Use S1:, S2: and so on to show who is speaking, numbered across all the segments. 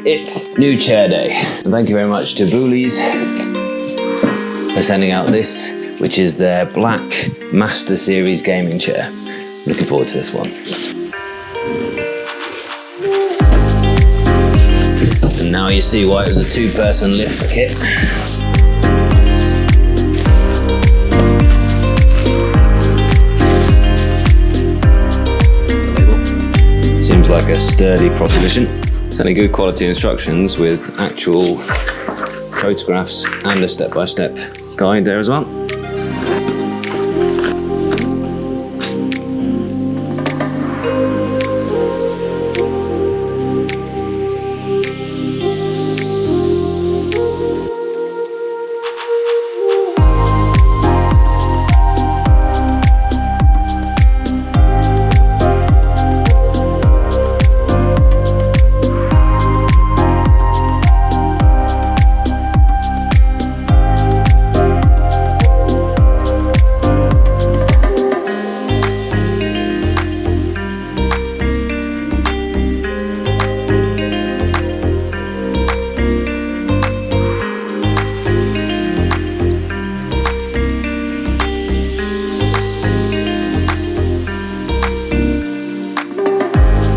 S1: It's new chair day. And thank you very much to Boulies for sending out this, which is their Black Master Series gaming chair. Looking forward to this one. And now you see why it was a 2-person lift kit. Seems like a sturdy proposition. Certainly good quality instructions with actual photographs and a step-by-step guide there as well.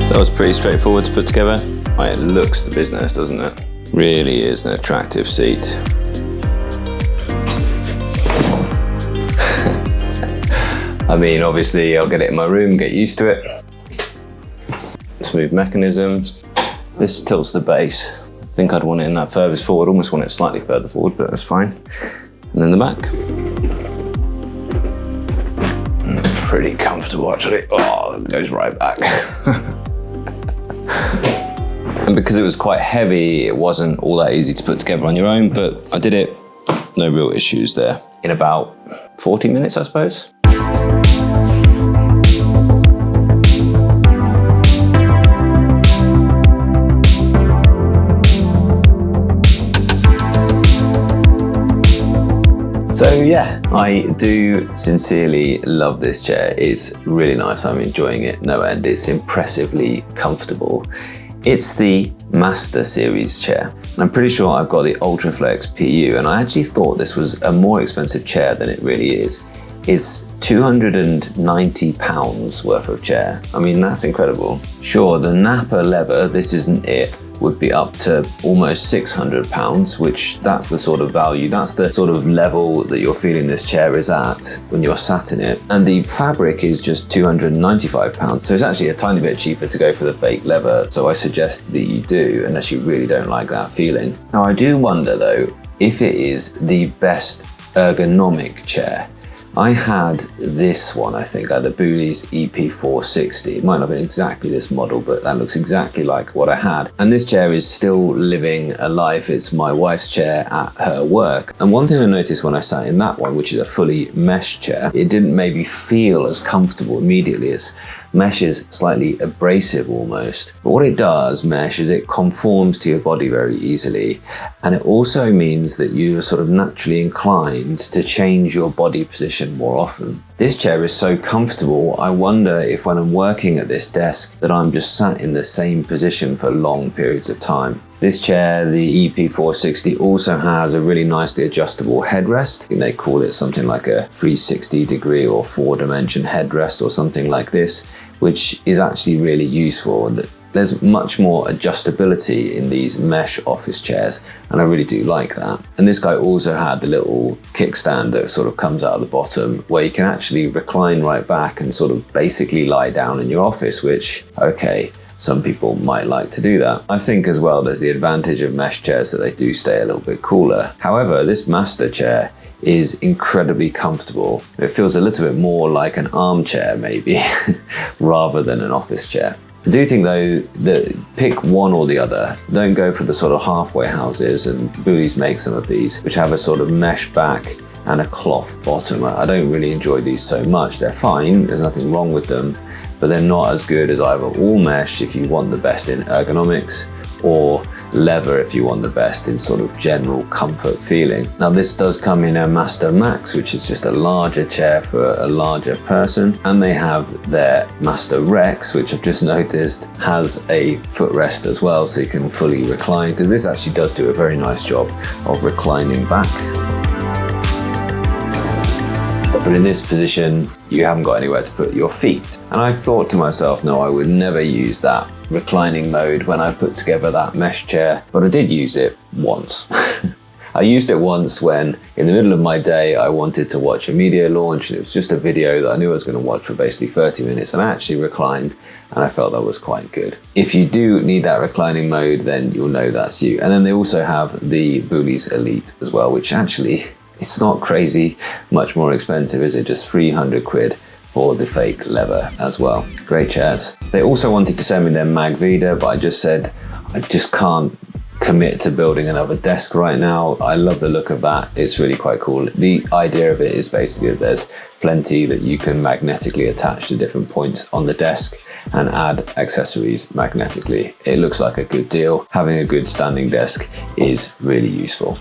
S1: That was pretty straightforward to put together. It looks the business, doesn't it? Really is an attractive seat. I mean, obviously I'll get it in my room, get used to it. Smooth mechanism. This tilts the base. I think I'd want it in that furthest forward, almost want it slightly further forward, but that's fine. And then the back. Pretty comfortable actually. Oh, it goes right back. And because it was quite heavy, it wasn't all that easy to put together on your own, but I did it, no real issues there. In about 40 minutes, I suppose. So yeah, I do sincerely love this chair. It's really nice, I'm enjoying it no end. It's impressively comfortable. It's the Master Series chair. I'm pretty sure I've got the Ultraflex PU, and I actually thought this was a more expensive chair than it really is. It's £290 worth of chair. I mean, that's incredible. Sure, the Napa leather, this isn't it, would be up to almost £600, which that's the sort of value, that's the sort of level that you're feeling this chair is at when you're sat in it. And the fabric is just £295, so it's actually a tiny bit cheaper to go for the fake leather, so I suggest that you do, unless you really don't like that feeling. Now I do wonder though, if it is the best ergonomic chair. I had this one, I think, the Boulies EP460. It might not have been exactly this model, but that looks exactly like what I had. And this chair is still living a life. It's my wife's chair at her work. And one thing I noticed when I sat in that one, which is a fully mesh chair, it didn't maybe feel as comfortable immediately as mesh is slightly abrasive almost. But what it does, mesh, is it conforms to your body very easily. And it also means that you're sort of naturally inclined to change your body position more often. This chair is so comfortable, I wonder if when I'm working at this desk that I'm just sat in the same position for long periods of time. This chair, the EP460, also has a really nicely adjustable headrest. I think they call it something like a 360-degree or 4-dimension headrest or something like this, which is actually really useful. There's much more adjustability in these mesh office chairs, and I really do like that. And this guy also had the little kickstand that sort of comes out of the bottom, where you can actually recline right back and sort of basically lie down in your office, which, okay, some people might like to do that. I think as well there's the advantage of mesh chairs that they do stay a little bit cooler. However, this Master chair is incredibly comfortable. It feels a little bit more like an armchair maybe, rather than an office chair. I do think though that pick one or the other. Don't go for the sort of halfway houses, and Boulies make some of these, which have a sort of mesh back and a cloth bottom. I don't really enjoy these so much. They're fine, there's nothing wrong with them, but they're not as good as either all mesh if you want the best in ergonomics, or leather if you want the best in sort of general comfort feeling. Now this does come in a Master Max, which is just a larger chair for a larger person, and they have their Master Rex, which I've just noticed has a footrest as well, so you can fully recline, because this actually does do a very nice job of reclining back. But in this position, you haven't got anywhere to put your feet. And I thought to myself, no, I would never use that reclining mode when I put together that mesh chair, but I did use it once. I used it once when, in the middle of my day, I wanted to watch a media launch, and it was just a video that I knew I was going to watch for basically 30 minutes, and I actually reclined, and I felt that was quite good. If you do need that reclining mode, then you'll know that's you. And then they also have the Boulies Elite as well, which actually, it's not crazy much more expensive, is it? Just 300 quid for the fake leather as well. Great chairs. They also wanted to send me their Magvida, but I just said, I just can't commit to building another desk right now. I love the look of that. It's really quite cool. The idea of it is basically that there's plenty that you can magnetically attach to different points on the desk and add accessories magnetically. It looks like a good deal. Having a good standing desk is really useful.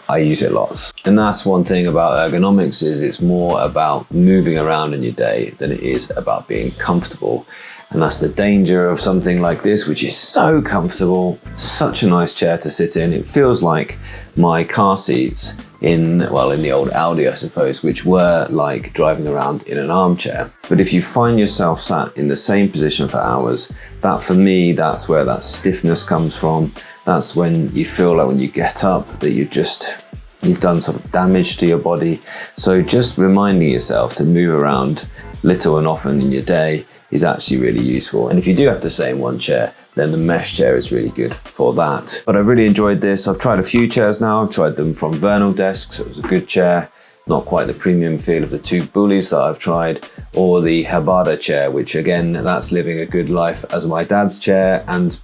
S1: I use it lots. And that's one thing about ergonomics, is it's more about moving around in your day than it is about being comfortable. And that's the danger of something like this, which is so comfortable, such a nice chair to sit in. It feels like my car seats in the old Audi, I suppose, which were like driving around in an armchair. But if you find yourself sat in the same position for hours, that for me, that's where that stiffness comes from. That's when you feel like when you get up that you've done sort of damage to your body. So just reminding yourself to move around little and often in your day is actually really useful. And if you do have to stay in one chair, then the mesh chair is really good for that. But I really enjoyed this. I've tried a few chairs now. I've tried them from Vernal Desks. It was a good chair. Not quite the premium feel of the two Boulies that I've tried, or the Habada chair, which again, that's living a good life as my dad's chair. And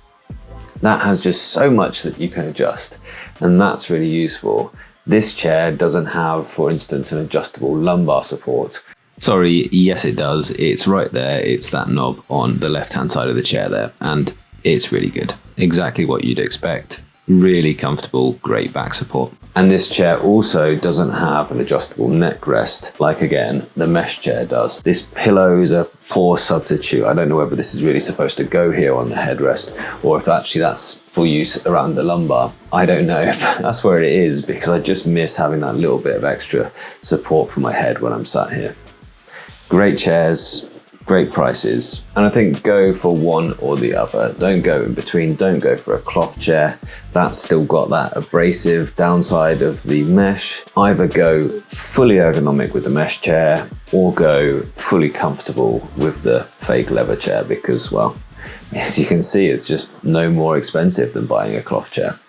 S1: that has just so much that you can adjust. And that's really useful. This chair doesn't have, for instance, an adjustable lumbar support. Sorry, yes it does. It's right there. It's that knob on the left-hand side of the chair there. And it's really good. Exactly what you'd expect. Really comfortable, great back support. And this chair also doesn't have an adjustable neck rest, like again, the mesh chair does. This pillow is a poor substitute. I don't know whether this is really supposed to go here on the headrest, or if actually that's for use around the lumbar. I don't know, but that's where it is, because I just miss having that little bit of extra support for my head when I'm sat here. Great chairs, great prices, and I think go for one or the other. Don't go in between. Don't go for a cloth chair. That's still got that abrasive downside of the mesh. Either go fully ergonomic with the mesh chair, or go fully comfortable with the fake leather chair, because, well, as you can see, it's just no more expensive than buying a cloth chair.